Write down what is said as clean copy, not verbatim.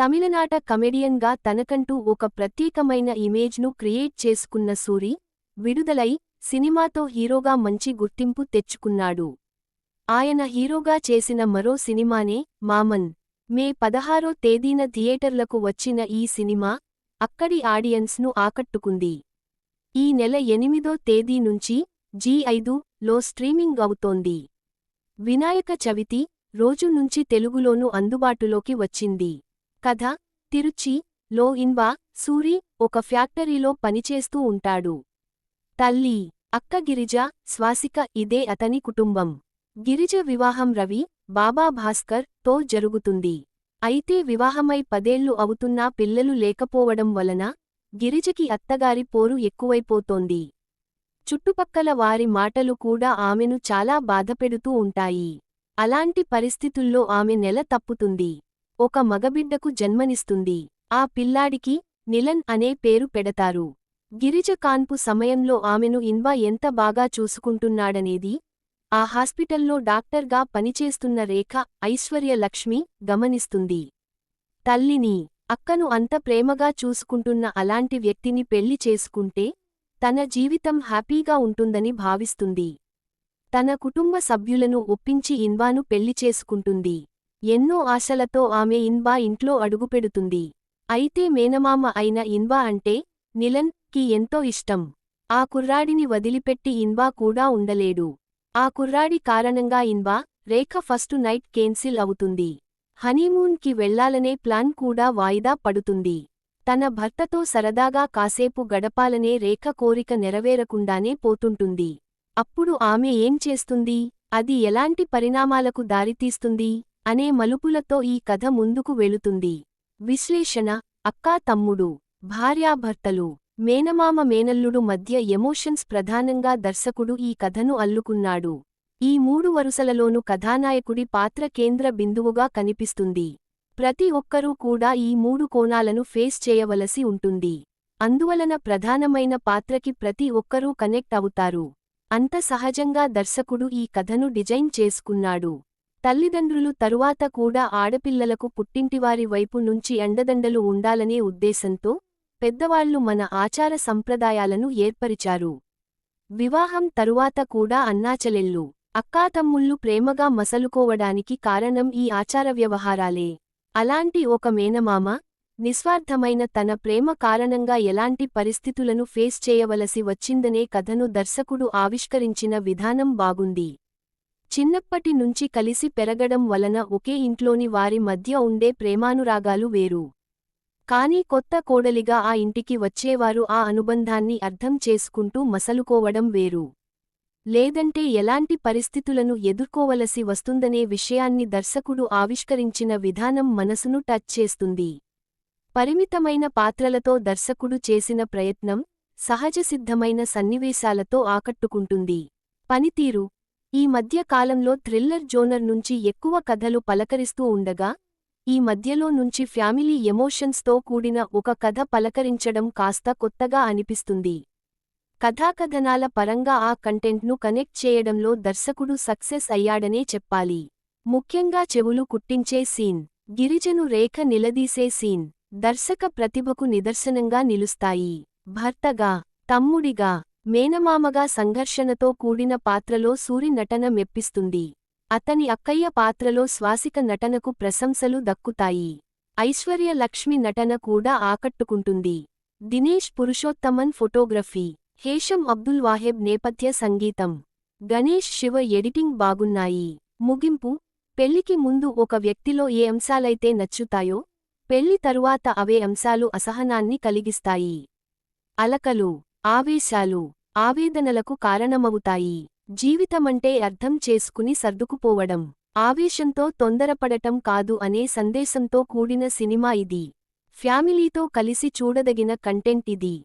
తమిళనాట కమెడియన్గా తనకంటూ ఒక ప్రత్యేకమైన ఇమేజ్ను క్రియేట్ చేసుకున్న సూరి, విడుదలై సినిమాతో హీరోగా మంచి గుర్తింపు తెచ్చుకున్నాడు. ఆయన హీరోగా చేసిన మరో సినిమానే మామన్. మే 16వ తేదీన థియేటర్లకు వచ్చిన ఈ సినిమా అక్కడి ఆడియన్స్ను ఆకట్టుకుంది. ఈ నెల 8వ తేదీ నుంచి జీ5లో స్ట్రీమింగ్ అవుతోంది. వినాయక చవితి రోజు నుంచి తెలుగులోనూ అందుబాటులోకి వచ్చింది. కథ: తిరుచి లో ఇన్వా సూరి ఒక ఫ్యాక్టరీలో పనిచేస్తూ ఉంటాడు. తల్లి, అక్క గిరిజ, స్వాసిక ఇదే అతని కుటుంబం. గిరిజ వివాహం రవి, బాబా భాస్కర్ తో జరుగుతుంది. అయితే వివాహమై 10 ఏళ్లు అవుతున్నా పిల్లలు లేకపోవడం వలన గిరిజకి అత్తగారి పోరు ఎక్కువైపోతోంది. చుట్టుపక్కల వారి మాటలు కూడా ఆమెను చాలా బాధపెడుతూ ఉంటాయి. అలాంటి పరిస్థితుల్లో ఆమె నెల తప్పుతుంది. ఒక మగబిడ్డకు జన్మనిస్తుంది. ఆ పిల్లాడికి నిలన్ అనే పేరు పెడతారు. గిరిజ కాన్పు సమయంలో ఆమెను ఇన్వా ఎంత బాగా చూసుకుంటున్నాడనేది ఆ హాస్పిటల్లో డాక్టర్గా పనిచేస్తున్న రేఖ ఐశ్వర్యలక్ష్మి గమనిస్తుంది. తల్లిని, అక్కను అంత ప్రేమగా చూసుకుంటున్న అలాంటి వ్యక్తిని పెళ్లి చేసుకుంటే తన జీవితం హ్యాపీగా ఉంటుందని భావిస్తుంది. తన కుటుంబ సభ్యులను ఒప్పించి ఇన్వాను పెళ్లి చేసుకుంటుంది. ఎన్నో ఆశలతో ఆమె ఇన్వా ఇంట్లో అడుగుపెడుతుంది. అయితే మేనమామ అయిన ఇన్వా అంటే నిలన్ కి ఎంతో ఇష్టం. ఆ కుర్రాడిని వదిలిపెట్టి ఇన్వా కూడా ఉండలేడు. ఆ కుర్రాడి కారణంగా ఇన్వా, రేఖ ఫస్ట్ నైట్ కేన్సిల్ అవుతుంది. హనీమూన్ కి వెళ్లాలనే ప్లాన్ కూడా వాయిదా పడుతుంది. తన భర్తతో సరదాగా కాసేపు గడపాలనే రేఖ కోరిక నెరవేరకుండానే పోతుంటుంది. అప్పుడు ఆమె ఏం చేస్తుంది, అది ఎలాంటి పరిణామాలకు దారితీస్తుంది అనే మలుపులతో ఈ కథ ముందుకు వెళుతుంది. విశ్లేషణ: అక్కా తమ్ముడు, భార్యాభర్తలు, మేనమామ మేనల్లుడు మధ్య ఎమోషన్స్ ప్రధానంగా దర్శకుడు ఈ కథను అల్లుకున్నాడు. ఈ 3 వరుసలలోనూ కథానాయకుడి పాత్ర కేంద్ర బిందువుగా కనిపిస్తుంది. ప్రతి ఒక్కరూ కూడా ఈ 3 కోణాలను ఫేస్ చేయవలసి ఉంటుంది. అందువలన ప్రధానమైన పాత్రకి ప్రతి ఒక్కరూ కనెక్ట్ అవుతారు. అంత సహజంగా దర్శకుడు ఈ కథను డిజైన్ చేసుకున్నాడు. తల్లిదండ్రులు తరువాత కూడా ఆడపిల్లలకు పుట్టింటివారి వైపు నుంచి అండదండలు ఉండాలనే ఉద్దేశంతో పెద్దవాళ్లు మన ఆచార సంప్రదాయాలను ఏర్పరిచారు. వివాహం తరువాత కూడా అన్నాచెల్లెళ్ళు, అక్కాతమ్ముళ్ళు ప్రేమగా మసలుకోవడానికి కారణం ఈ ఆచార వ్యవహారాలే. అలాంటి ఒక మేనమామ నిస్వార్థమైన తన ప్రేమ కారణంగా ఎలాంటి పరిస్థితులను ఫేస్ చేయవలసి వచ్చిందనే కథను దర్శకుడు ఆవిష్కరించిన విధానం బాగుంది. చిన్నప్పటి నుంచి కలిసి పెరగడం వలన ఒకే ఇంట్లోని వారి మధ్య ఉండే ప్రేమానురాగాలు వేరు. కానీ కొత్త కోడలిగా ఆ ఇంటికి వచ్చేవారు ఆ అనుబంధాన్ని అర్థం చేసుకుంటూ మసలుకోవడం వేరు. లేదంటే ఎలాంటి పరిస్థితులను ఎదుర్కోవలసి వస్తుందనే విషయాన్ని దర్శకుడు ఆవిష్కరించిన విధానం మనసును టచ్ చేస్తుంది. పరిమితమైన పాత్రలతో దర్శకుడు చేసిన ప్రయత్నం సహజసిద్ధమైన సన్నివేశాలతో ఆకట్టుకుంటుంది. పనితీరు: ఈ మధ్య కాలంలో థ్రిల్లర్ జోనర్ నుంచి ఎక్కువ కథలు పలకరిస్తూ ఉండగా ఈ మధ్యలో నుంచి ఫ్యామిలీ ఎమోషన్స్తో కూడిన ఒక కథ పలకరించడం కాస్త కొత్తగా అనిపిస్తుంది. కథాకథనాల పరంగా ఆ కంటెంట్ను కనెక్ట్ చేయడంలో దర్శకుడు సక్సెస్ అయ్యాడనే చెప్పాలి. ముఖ్యంగా చెవులు కుట్టించే సీన్, గిరిజను రేఖ నిలదీసే సీన్ దర్శక ప్రతిభకు నిదర్శనంగా నిలుస్తాయి. భర్తగా, తమ్ముడిగా, మేనమామగా సంఘర్షణతో కూడిన పాత్రలో సూరి నటన మెప్పిస్తుంది. అతని అక్కయ్య పాత్రలో స్వాసిక నటనకు ప్రశంసలు దక్కుతాయి. ఐశ్వర్యలక్ష్మి నటన కూడా ఆకట్టుకుంటుంది. దినేష్ పురుషోత్తమన్ ఫోటోగ్రఫీ, హేషం అబ్దుల్ వాహెబ్ నేపథ్య సంగీతం, గణేష్ శివ ఎడిటింగ్ బాగున్నాయి. ముగింపు: పెళ్లికి ముందు ఒక వ్యక్తిలో ఏ అంశాలైతే నచ్చుతాయో పెళ్లి తరువాత అవే అంశాలు అసహనాన్ని కలిగిస్తాయి. అలకలు, ఆవేశాలు, ఆవేదనలకు కారణమవుతాయి. జీవితమంటే అర్థం చేసుకుని సర్దుకుపోవడం, ఆవేశంతో తొందరపడటం కాదు అనే సందేశంతో కూడిన సినిమా ఇది. ఫ్యామిలీతో కలిసి చూడదగిన కంటెంట్ ఇది.